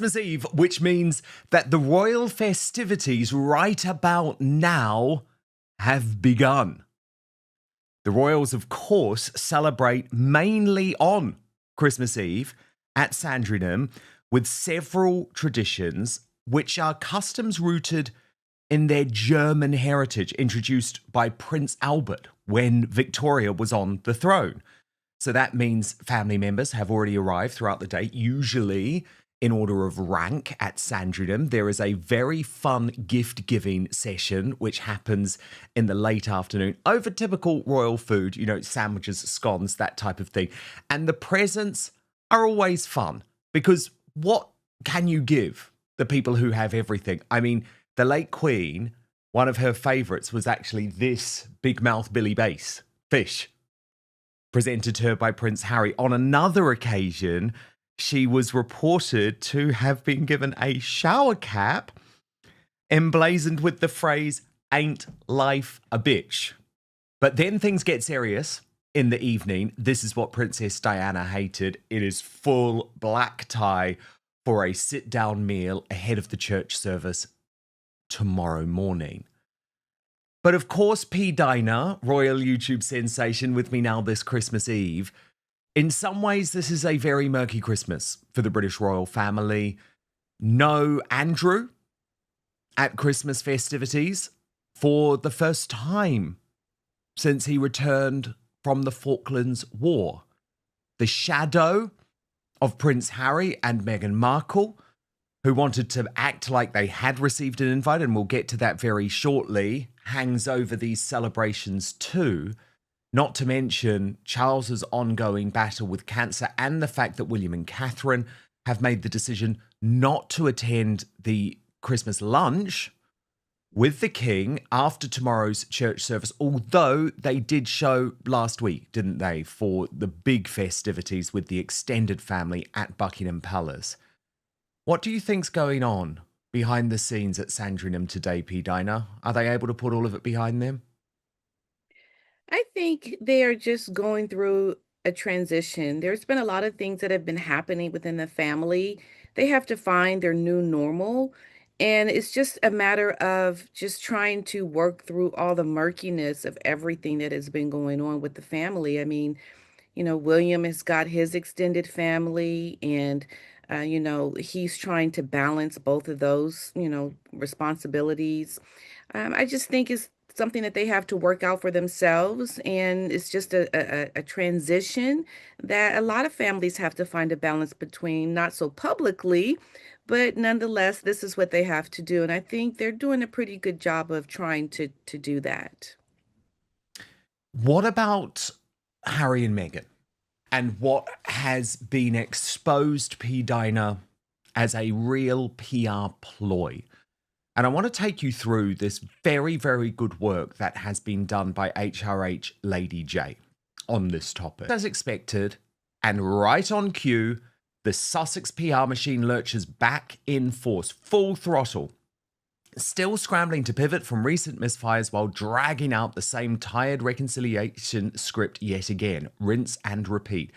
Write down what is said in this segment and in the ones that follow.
Christmas Eve, which means that the royal festivities right about now have begun. The royals, of course, celebrate mainly on Christmas Eve at Sandringham with several traditions which are customs rooted in their German heritage, introduced by Prince Albert when Victoria was on the throne. So that means family members have already arrived throughout the day, usually in order of rank at Sandringham. There is a very fun gift-giving session which happens in the late afternoon over typical royal food, sandwiches, scones, that type of thing. And the presents are always fun because what can you give the people who have everything? I mean, the late Queen, one of her favourites was actually this big mouth Billy Bass fish presented to her by Prince Harry. On another occasion, she was reported to have been given a shower cap emblazoned with the phrase, "Ain't life a bitch?" But then things get serious in the evening. This is what Princess Diana hated. It is full black tie for a sit-down meal ahead of the church service tomorrow morning. But of course, P. Dinah, royal YouTube sensation, with me now this Christmas Eve. In some ways, this is a very murky Christmas for the British royal family. No Andrew at Christmas festivities for the first time since he returned from the Falklands War. The shadow of Prince Harry and Meghan Markle, who wanted to act like they had received an invite, and we'll get to that very shortly, hangs over these celebrations too. Not to mention Charles's ongoing battle with cancer and the fact that William and Catherine have made the decision not to attend the Christmas lunch with the King after tomorrow's church service, although they did show last week, didn't they, for the big festivities with the extended family at Buckingham Palace. What do you think's going on behind the scenes at Sandringham today, P. Dinah? Are they able to put all of it behind them? I think they are just going through a transition. There's been a lot of things that have been happening within the family. They have to find their new normal. And it's just a matter of just trying to work through all the murkiness of everything that has been going on with the family. I mean, William has got his extended family, and, he's trying to balance both of those, responsibilities. I just think it's something that they have to work out for themselves, and it's just a transition that a lot of families have to find a balance between, not so publicly, but nonetheless, this is what they have to do, and I think they're doing a pretty good job of trying to do that. What about Harry and Meghan and what has been exposed, P. Dinah, as a real PR ploy? And I want to take you through this very, very good work that has been done by HRH Lady J on this topic. As expected, and right on cue, the Sussex PR machine lurches back in force, full throttle, still scrambling to pivot from recent misfires while dragging out the same tired reconciliation script yet again. Rinse and repeat.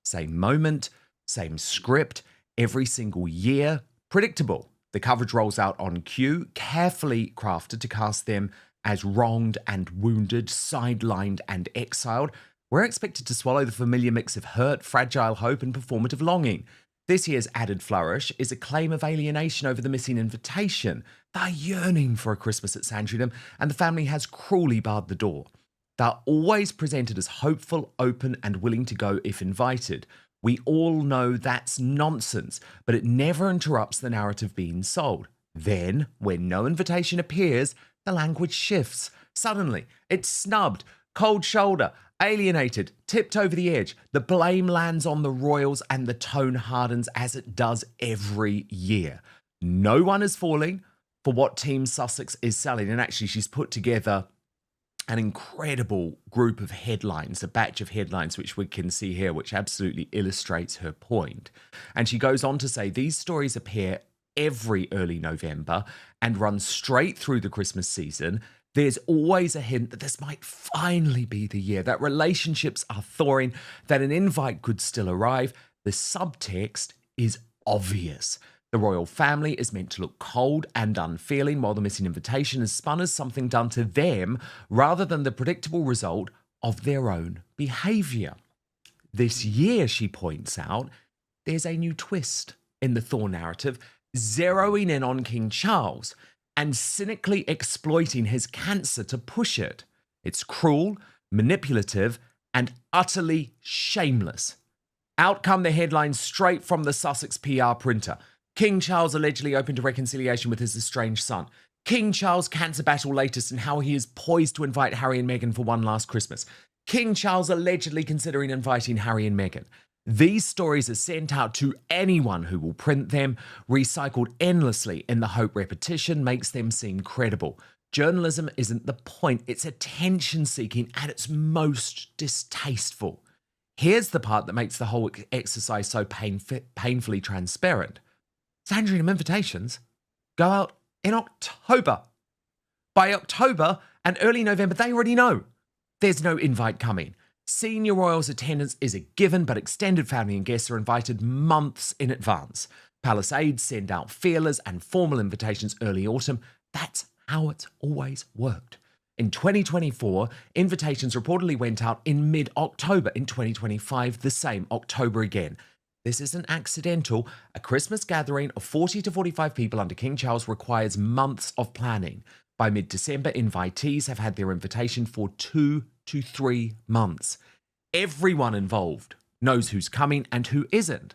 Same moment, same script, every single year. Predictable. The coverage rolls out on cue, carefully crafted to cast them as wronged and wounded, sidelined and exiled. We're expected to swallow the familiar mix of hurt, fragile hope and performative longing. This year's added flourish is a claim of alienation over the missing invitation. They're yearning for a Christmas at Sandringham, and the family has cruelly barred the door. They're always presented as hopeful, open and willing to go if invited. We all know that's nonsense, but it never interrupts the narrative being sold. Then, when no invitation appears, the language shifts. Suddenly, it's snubbed, cold shoulder, alienated, tipped over the edge. The blame lands on the royals and the tone hardens as it does every year. No one is falling for what Team Sussex is selling. And actually, she's put together an incredible group of headlines, a batch of headlines, which we can see here, which absolutely illustrates her point. And she goes on to say, these stories appear every early November and run straight through the Christmas season. There's always a hint that this might finally be the year, that relationships are thawing, that an invite could still arrive. The subtext is obvious. The royal family is meant to look cold and unfeeling, while the missing invitation is spun as something done to them rather than the predictable result of their own behaviour. This year, she points out, there's a new twist in the Thor narrative, zeroing in on King Charles and cynically exploiting his cancer to push it. It's cruel, manipulative, and utterly shameless. Out come the headlines straight from the Sussex PR printer. King Charles allegedly open to reconciliation with his estranged son. King Charles cancer battle latest and how he is poised to invite Harry and Meghan for one last Christmas. King Charles allegedly considering inviting Harry and Meghan. These stories are sent out to anyone who will print them, recycled endlessly in the hope repetition makes them seem credible. Journalism isn't the point, it's attention-seeking at its most distasteful. Here's the part that makes the whole exercise so painfully transparent. Sandringham invitations go out in October. By October and early November, they already know there's no invite coming. Senior royals' attendance is a given, but extended family and guests are invited months in advance. Palace aides send out feelers and formal invitations early autumn. That's how it's always worked. In 2024, invitations reportedly went out in mid-October. In 2025, the same, October again. This isn't accidental. A Christmas gathering of 40 to 45 people under King Charles requires months of planning. By mid-December, invitees have had their invitation for 2 to 3 months. Everyone involved knows who's coming and who isn't.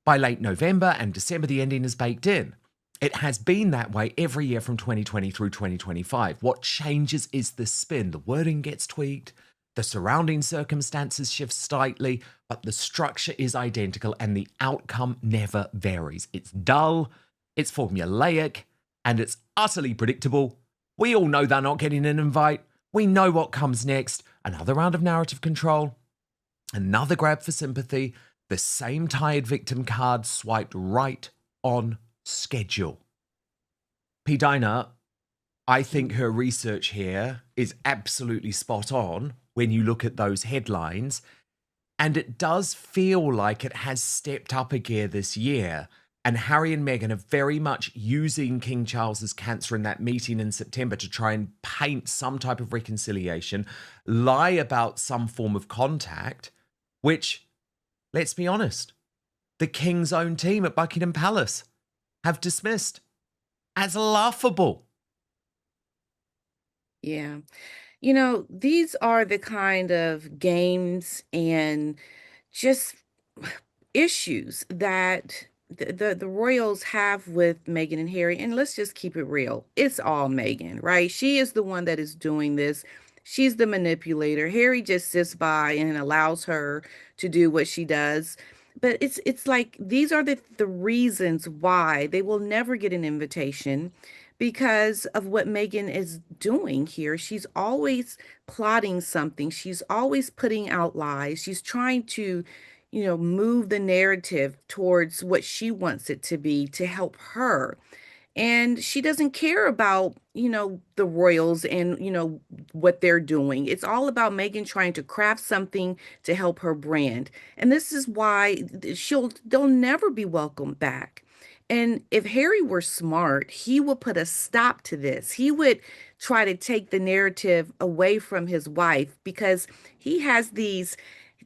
By late November and December, the ending is baked in. It has been that way every year from 2020 through 2025. What changes is the spin. The wording gets tweaked, the surrounding circumstances shift slightly, but the structure is identical and the outcome never varies. It's dull, it's formulaic, and it's utterly predictable. We all know they're not getting an invite. We know what comes next. Another round of narrative control, another grab for sympathy, the same tired victim card swiped right on schedule. P. Dinah, I think her research here is absolutely spot on when you look at those headlines, and it does feel like it has stepped up a gear this year. And Harry and Meghan are very much using King Charles's cancer in that meeting in September to try and paint some type of reconciliation, lie about some form of contact, which, let's be honest, the King's own team at Buckingham Palace have dismissed as laughable. Yeah. These are the kind of games and just issues that the royals have with Meghan and Harry. And let's just keep it real. It's all Meghan, right? She is the one that is doing this. She's the manipulator. Harry just sits by and allows her to do what she does. But it's like these are the reasons why they will never get an invitation because of what Meghan is doing here. She's always plotting something. She's always putting out lies. She's trying to move the narrative towards what she wants it to be to help her. And she doesn't care about, the royals and, what they're doing. It's all about Meghan trying to craft something to help her brand. And this is why they'll never be welcomed back. And if Harry were smart, he would put a stop to this. He would try to take the narrative away from his wife because he has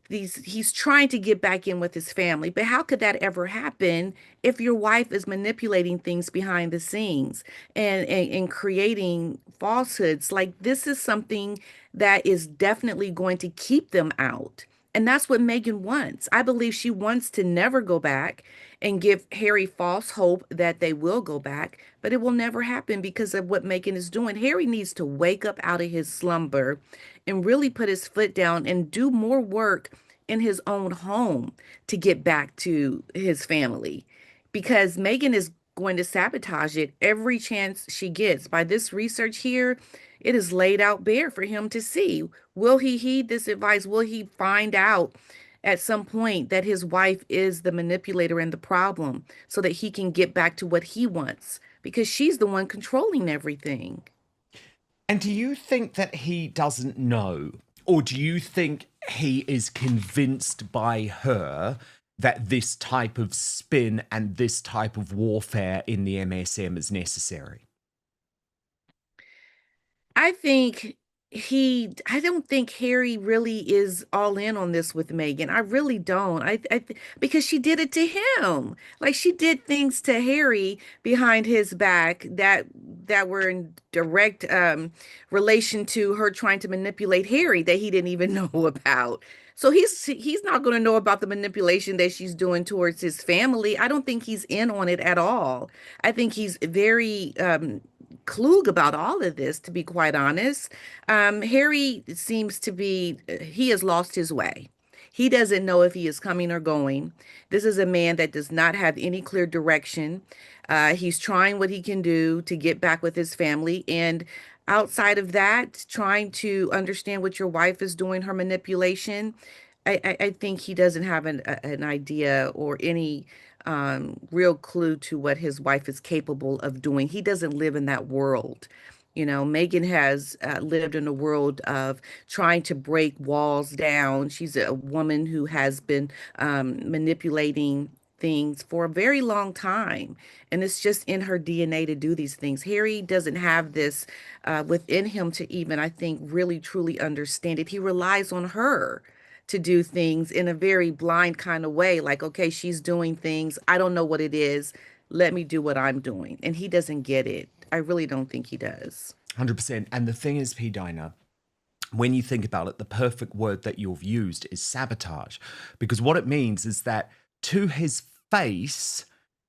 he's trying to get back in with his family. But how could that ever happen if your wife is manipulating things behind the scenes and creating falsehoods? Like this is something that is definitely going to keep them out. And that's what Meghan wants. I believe she wants to never go back and give Harry false hope that they will go back, but it will never happen because of what Meghan is doing. Harry needs to wake up out of his slumber and really put his foot down and do more work in his own home to get back to his family because Meghan is going to sabotage it every chance she gets. By this research here, it is laid out bare for him to see. Will he heed this advice? Will he find out at some point that his wife is the manipulator and the problem so that he can get back to what he wants? Because she's the one controlling everything. And do you think that he doesn't know? Or do you think he is convinced by her that this type of spin and this type of warfare in the MSM is necessary? I think I don't think Harry really is all in on this with Meghan. I really don't. Because she did it to him. Like she did things to Harry behind his back that were in direct relation to her trying to manipulate Harry that he didn't even know about. So he's not going to know about the manipulation that she's doing towards his family. I don't think he's in on it at all. I think he's very klug about all of this, to be quite honest. Harry seems to be, he has lost his way. He doesn't know if he is coming or going. This is a man that does not have any clear direction. He's trying what he can do to get back with his family. And outside of that, trying to understand what your wife is doing, her manipulation, I think he doesn't have an idea or any real clue to what his wife is capable of doing. He doesn't live in that world. You know, Meghan has lived in a world of trying to break walls down. She's a woman who has been manipulating things for a very long time. And it's just in her DNA to do these things. Harry doesn't have this within him to even, I think, really truly understand it. He relies on her to do things in a very blind kind of way. Like, okay, she's doing things. I don't know what it is. Let me do what I'm doing. And he doesn't get it. I really don't think he does. 100%. And the thing is, P. Dina, when you think about it, the perfect word that you've used is sabotage. Because what it means is that to his face,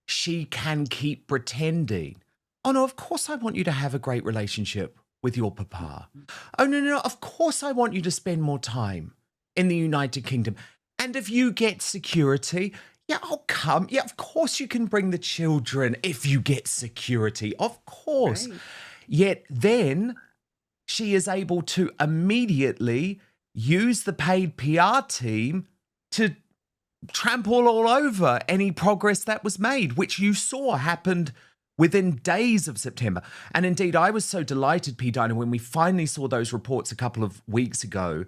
she can keep pretending. Oh, no, of course I want you to have a great relationship with your papa. Oh, no, of course I want you to spend more time in the United Kingdom. And if you get security, yeah, I'll come. Yeah, of course you can bring the children if you get security. Of course. Right. Yet then she is able to immediately use the paid PR team to trample all over any progress that was made, which you saw happened within days of September. And indeed, I was so delighted, P. Dina, when we finally saw those reports a couple of weeks ago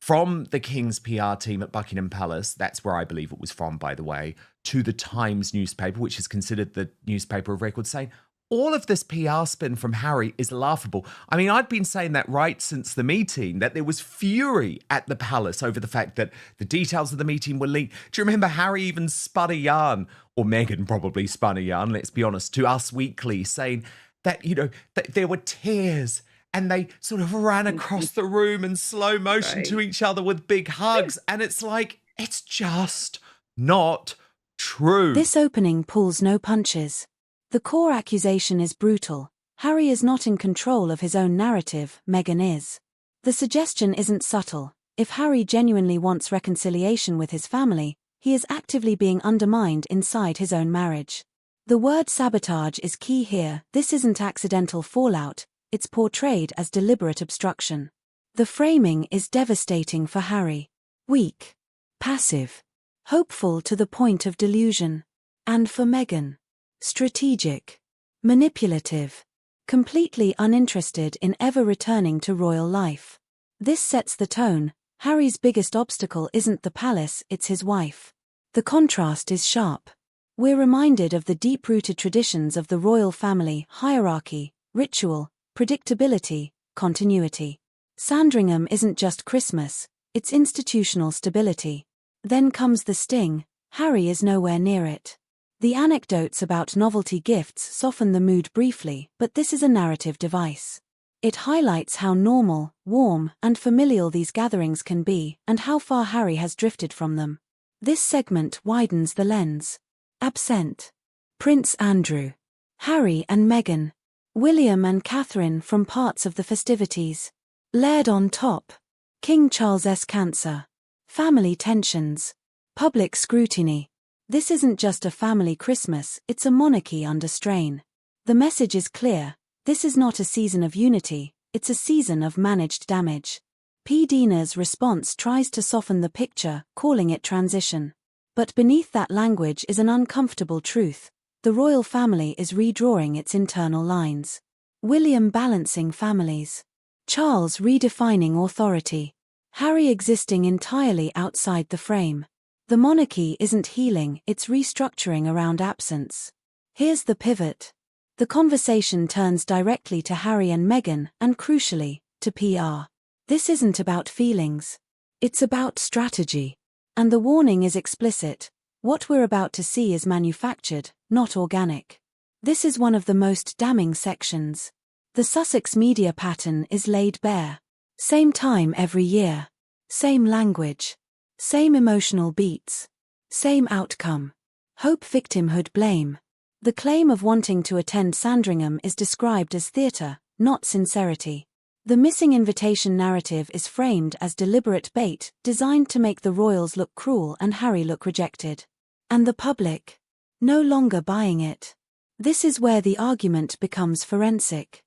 from the King's PR team at Buckingham Palace, that's where I believe it was from, by the way, to the Times newspaper, which is considered the newspaper of record, saying all of this PR spin from Harry is laughable. I mean, I'd been saying that right since the meeting, that there was fury at the palace over the fact that the details of the meeting were leaked. Do you remember Harry even spun a yarn, or Meghan probably spun a yarn, let's be honest, to Us Weekly, saying that, you know, that there were tears and they sort of ran across the room in slow motion to Right. each other with big hugs. And it's like, it's just not true. This opening pulls no punches. The core accusation is brutal. Harry is not in control of his own narrative, Meghan is. The suggestion isn't subtle. If Harry genuinely wants reconciliation with his family, he is actively being undermined inside his own marriage. The word sabotage is key here. This isn't accidental fallout, it's portrayed as deliberate obstruction. The framing is devastating for Harry. Weak, passive, hopeful to the point of delusion. And for Meghan, strategic, manipulative, completely uninterested in ever returning to royal life. This sets the tone. Harry's biggest obstacle isn't the palace, it's his wife. The contrast is sharp. We're reminded of the deep-rooted traditions of the royal family: hierarchy, ritual, predictability, continuity. Sandringham isn't just Christmas, it's institutional stability. Then comes the sting. Harry is nowhere near it. The anecdotes about novelty gifts soften the mood briefly, but this is a narrative device. It highlights how normal, warm, and familial these gatherings can be, and how far Harry has drifted from them. This segment widens the lens. Absent: Prince Andrew, Harry and Meghan, William and Catherine from parts of the festivities. Layered on top: King Charles's cancer, family tensions, public scrutiny. This isn't just a family Christmas, it's a monarchy under strain. The message is clear: this is not a season of unity, it's a season of managed damage. P. Dina's response tries to soften the picture, calling it transition. But beneath that language is an uncomfortable truth. The royal family is redrawing its internal lines. William balancing families. Charles redefining authority. Harry existing entirely outside the frame. The monarchy isn't healing, it's restructuring around absence. Here's the pivot. The conversation turns directly to Harry and Meghan, and crucially, to PR. This isn't about feelings. It's about strategy. And the warning is explicit. What we're about to see is manufactured, not organic. This is one of the most damning sections. The Sussex media pattern is laid bare. Same time every year. Same language. Same emotional beats. Same outcome. Hope, victimhood, blame. The claim of wanting to attend Sandringham is described as theatre, not sincerity. The missing invitation narrative is framed as deliberate bait, designed to make the royals look cruel and Harry look rejected. And the public? No longer buying it. This is where the argument becomes forensic.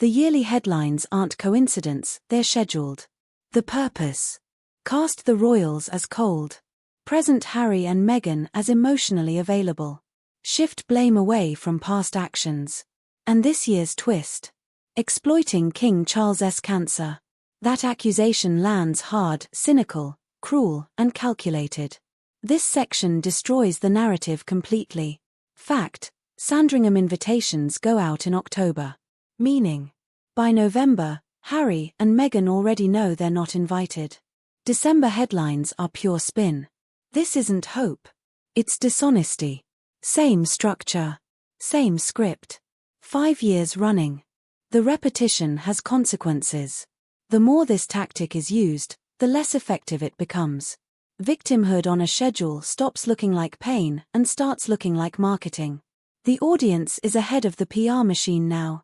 The yearly headlines aren't coincidence, they're scheduled. The purpose? Cast the royals as cold. Present Harry and Meghan as emotionally available. Shift blame away from past actions. And this year's twist? Exploiting King Charles's cancer. That accusation lands hard, cynical, cruel, and calculated. This section destroys the narrative completely. Fact: Sandringham invitations go out in October. Meaning? By November, Harry and Meghan already know they're not invited. December headlines are pure spin. This isn't hope. It's dishonesty. Same structure. Same script. 5 years running. The repetition has consequences. The more this tactic is used, the less effective it becomes. Victimhood on a schedule stops looking like pain and starts looking like marketing. The audience is ahead of the PR machine now.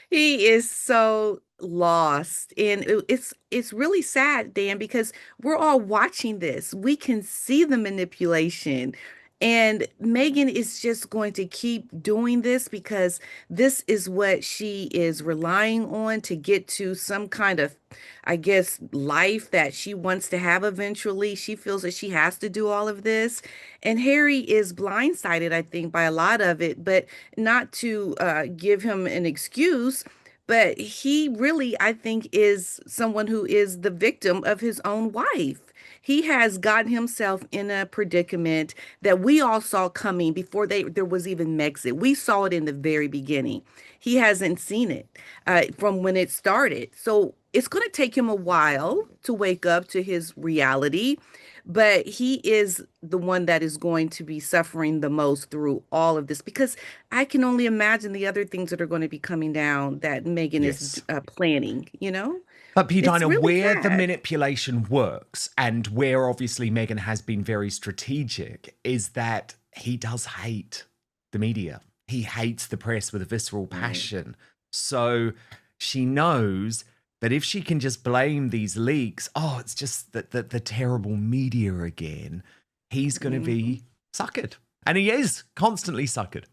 He is so lost. And it's really sad, Dan, because we're all watching this. We can see the manipulation. And Meghan is just going to keep doing this because this is what she is relying on to get to some kind of, I guess, life that she wants to have eventually. She feels that she has to do all of this. And Harry is blindsided, I think, by a lot of it, but not to give him an excuse. But he really, I think, is someone who is the victim of his own wife. He has gotten himself in a predicament that we all saw coming before there was even Megxit. We saw it in the very beginning. He hasn't seen it from when it started. So it's going to take him a while to wake up to his reality, but he is the one that is going to be suffering the most through all of this because I can only imagine the other things that are going to be coming down that Meghan is planning, you know? But P. It's Dinah, really where the sad. manipulation works and where obviously Meghan has been very strategic is that he does hate the media. He hates the press with a visceral passion. So she knows that if she can just blame these leaks, it's just the terrible media again, he's going to be suckered. And he is constantly suckered.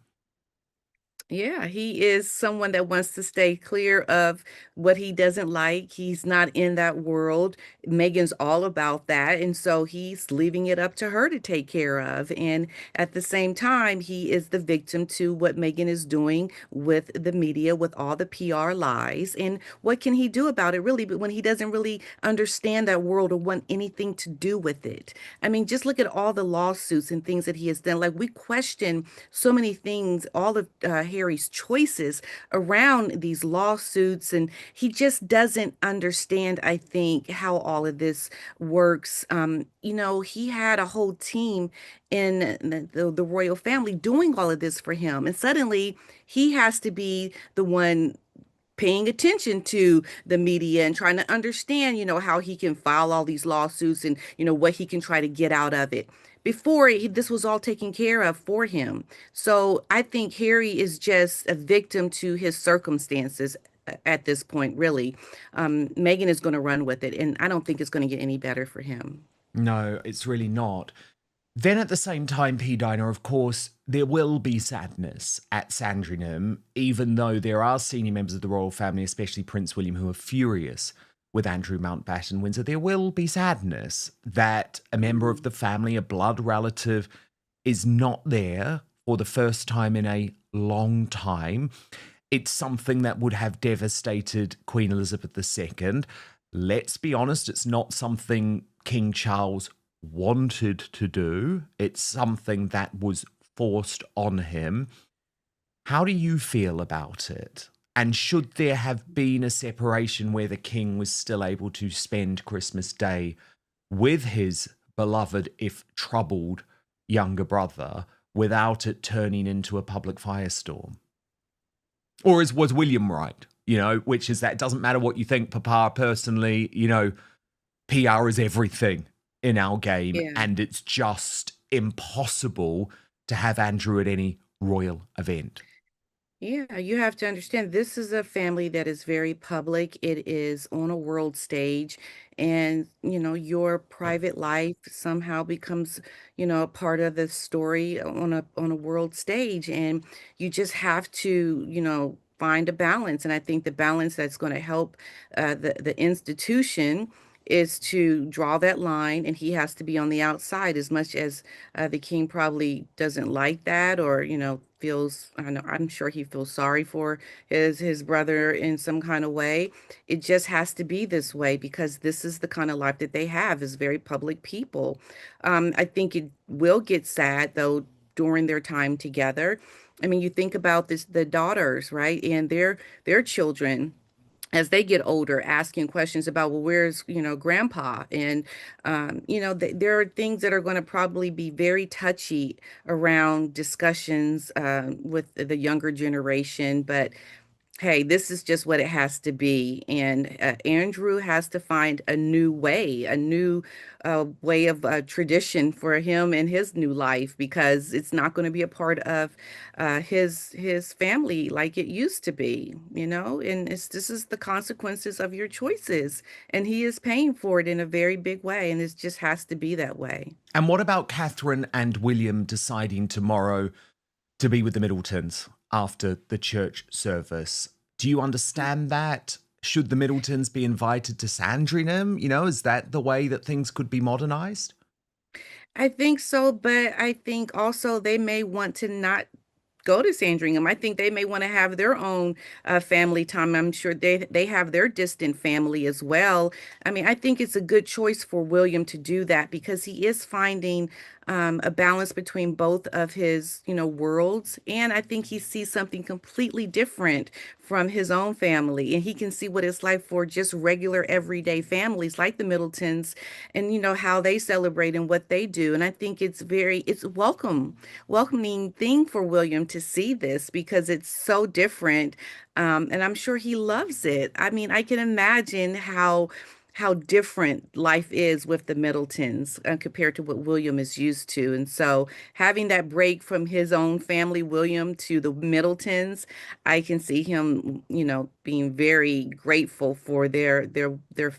Yeah, he is someone that wants to stay clear of what he doesn't like. He's not in that world. Meghan's all about that. And so he's leaving it up to her to take care of. And at the same time, he is the victim to what Meghan is doing with the media, with all the PR lies. And what can he do about it, really? But when he doesn't really understand that world or want anything to do with it. I mean, just look at all the lawsuits and things that he has done. Like, we question so many things, all of Harry's choices around these lawsuits, and he just doesn't understand, I think, how all of this works. He had a whole team in the royal family doing all of this for him, and suddenly he has to be the one paying attention to the media and trying to understand, how he can file all these lawsuits and, what he can try to get out of it. Before this was all taken care of for him. So I think Harry is just a victim to his circumstances at this point, really. Meghan is going to run with it, and I don't think it's going to get any better for him. No, it's really not. Then at the same time, P. Dinah, of course, there will be sadness at Sandringham, even though there are senior members of the royal family, especially Prince William, who are furious with Andrew Mountbatten Windsor. There will be sadness that a member of the family, a blood relative, is not there for the first time in a long time. It's something that would have devastated Queen Elizabeth II. Let's be honest, it's not something King Charles wanted to do. It's something that was forced on him. How do you feel about it? And should there have been a separation where the king was still able to spend Christmas Day with his beloved, if troubled, younger brother without it turning into a public firestorm? Or was William right? Which is that it doesn't matter what you think, Papa, personally, PR is everything in our game, Yeah. and it's just impossible to have Andrew at any royal event. Yeah, you have to understand this is a family that is very public. It is on a world stage, and your private life somehow becomes, a part of the story on a world stage, and you just have to, find a balance. And I think the balance that's going to help the institution is to draw that line, and he has to be on the outside as much as the king probably doesn't like that, or feels, I know, I'm sure he feels sorry for his brother in some kind of way. It just has to be this way because this is the kind of life that they have, is very public people. I think it will get sad though during their time together. I mean, you think about the daughters, right, and their children as they get older, asking questions about, well, where's, grandpa? And, there are things that are going to probably be very touchy around discussions with the younger generation. But hey, this is just what it has to be. And Andrew has to find a new way of tradition for him and his new life, because it's not going to be a part of his family like it used to be, and this is the consequences of your choices. And he is paying for it in a very big way. And it just has to be that way. And what about Catherine and William deciding tomorrow to be with the Middletons after the church service? Do you understand that? Should the Middletons be invited to Sandringham? Is that the way that things could be modernized? I think so, but I think also they may want to not go to Sandringham. I think they may want to have their own family time. I'm sure they have their distant family as well. I mean, I think it's a good choice for William to do that because he is finding a balance between both of his, worlds. And I think he sees something completely different from his own family. And he can see what it's like for just regular everyday families like the Middletons and, how they celebrate and what they do. And I think it's welcoming thing for William to see this because it's so different. And I'm sure he loves it. I mean, I can imagine how different life is with the Middletons compared to what William is used to. And so having that break from his own family, William, to the Middletons, I can see him, being very grateful for their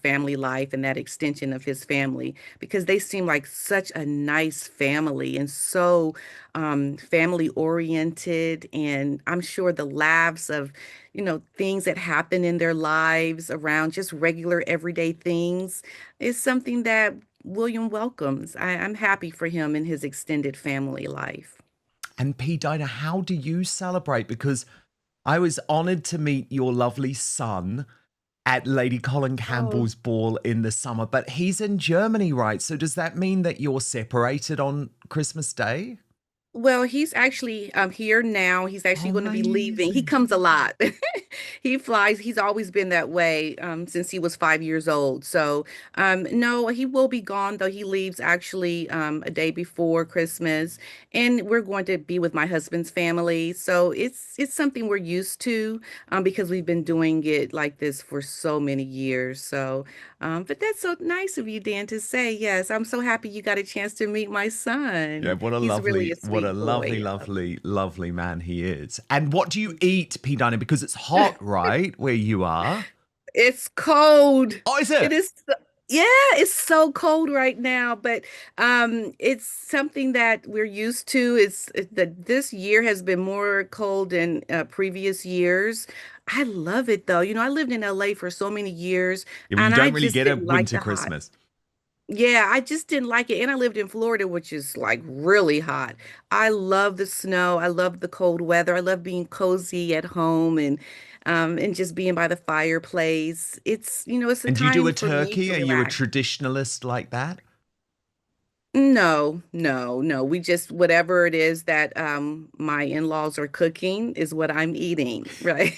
family life and that extension of his family because they seem like such a nice family and so family oriented. And I'm sure the laughs of things that happen in their lives around just regular everyday things is something that William welcomes. I'm happy for him and his extended family life. And P. Dinah, how do you celebrate? Because I was honoured to meet your lovely son at Lady Colin Oh, Campbell's ball in the summer, but he's in Germany, right? So does that mean that you're separated on Christmas Day? well, he's actually here now. He's actually going to be leaving. He Amazing. comes a lot. He flies. He's always been that way since he was 5 years old. So, no, he will be gone though. He leaves actually a day before Christmas, and we're going to be with my husband's family. So it's something we're used to because we've been doing it like this for so many years. So, but that's so nice of you, Dan, to say. Yes, I'm so happy you got a chance to meet my Yeah, son. He's really a what a sweet boy. lovely man he is. And what do you eat, P. Dinah? Because it's hot, right, where you are? It's cold. Oh, is It it? is, yeah, it's so cold right now, but it's something that we're used to. That this year has been more cold than previous years. I love it though. I lived in LA for so many years Yeah, well, you and I don't really just get a didn't like winter the hot. Christmas. Yeah, I just didn't like it. And I lived in Florida, which is like really hot. I love the snow. I love the cold weather. I love being cozy at home and just being by the fireplace. It's a And do you do time a for me turkey? to Are you a relax. traditionalist like that? No, no, no. We just whatever it is that my in-laws are cooking is what I'm eating, right?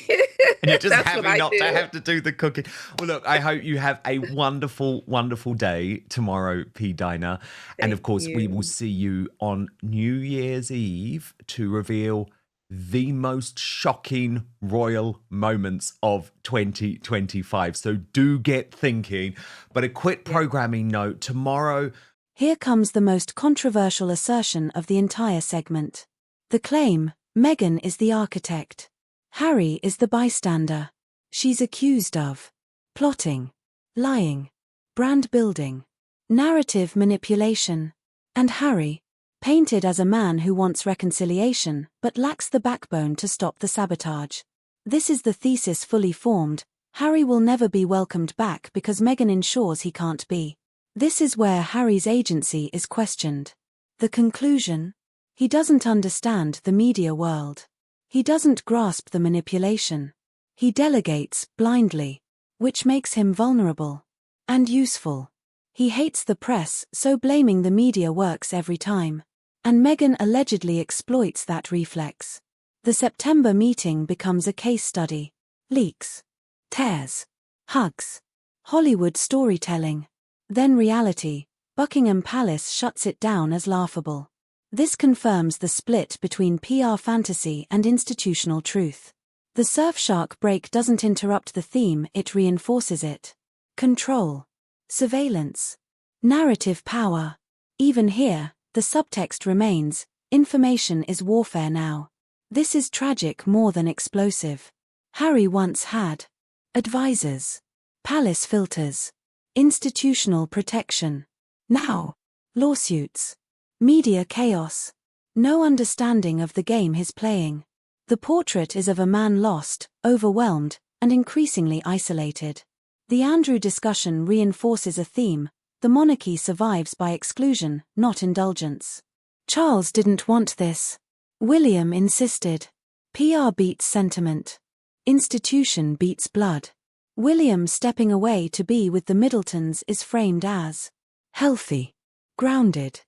And you're just That's what happy I not to do. have to do the cooking. Well, look, I hope you have a wonderful, wonderful day tomorrow, P. Diner. And of Thank course, we will you. see you on New Year's Eve to reveal the most shocking royal moments of 2025. So do get thinking. But a quick Yeah. programming note tomorrow. Here comes the most controversial assertion of the entire segment. The claim, Meghan is the architect. Harry is the bystander. She's accused of plotting, lying, brand building, narrative manipulation. And Harry, painted as a man who wants reconciliation but lacks the backbone to stop the sabotage. This is the thesis fully formed. Harry will never be welcomed back because Meghan ensures he can't be. This is where Harry's agency is questioned. The conclusion? He doesn't understand the media world. He doesn't grasp the manipulation. He delegates blindly, which makes him vulnerable and useful. He hates the press, so blaming the media works every time. And Meghan allegedly exploits that reflex. The September meeting becomes a case study. Leaks, tears, hugs, Hollywood storytelling. Then reality, Buckingham Palace shuts it down as laughable. This confirms the split between PR fantasy and institutional truth. The Surfshark break doesn't interrupt the theme, it reinforces it. Control, surveillance, narrative power. Even here, the subtext remains, information is warfare now. This is tragic more than explosive. Harry once had advisors, palace filters, institutional protection. Now, lawsuits, media chaos, no understanding of the game he's playing. The portrait is of a man lost, overwhelmed, and increasingly isolated. The Andrew discussion reinforces a theme: the monarchy survives by exclusion, not indulgence. Charles didn't want this. William insisted. PR beats sentiment. Institution beats blood. William stepping away to be with the Middletons is framed as healthy, grounded,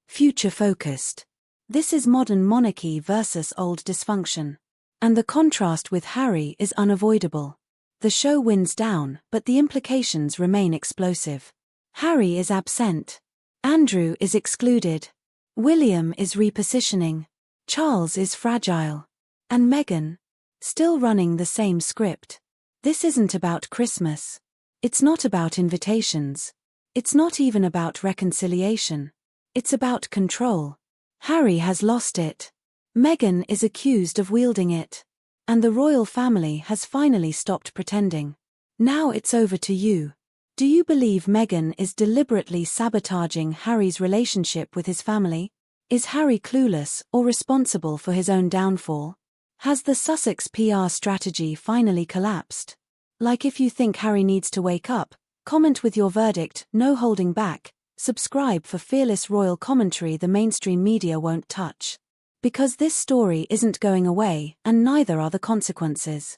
future-focused. This is modern monarchy versus old dysfunction. And the contrast with Harry is unavoidable. The show winds down, but the implications remain explosive. Harry is absent. Andrew is excluded. William is repositioning. Charles is fragile. And Meghan? Still running the same script. This isn't about Christmas. It's not about invitations. It's not even about reconciliation. It's about control. Harry has lost it. Meghan is accused of wielding it. And the royal family has finally stopped pretending. Now it's over to you. Do you believe Meghan is deliberately sabotaging Harry's relationship with his family? Is Harry clueless or responsible for his own downfall? Has the Sussex PR strategy finally collapsed? Like, if you think Harry needs to wake up, comment with your verdict, no holding back. Subscribe for fearless royal commentary the mainstream media won't touch. Because this story isn't going away, and neither are the consequences.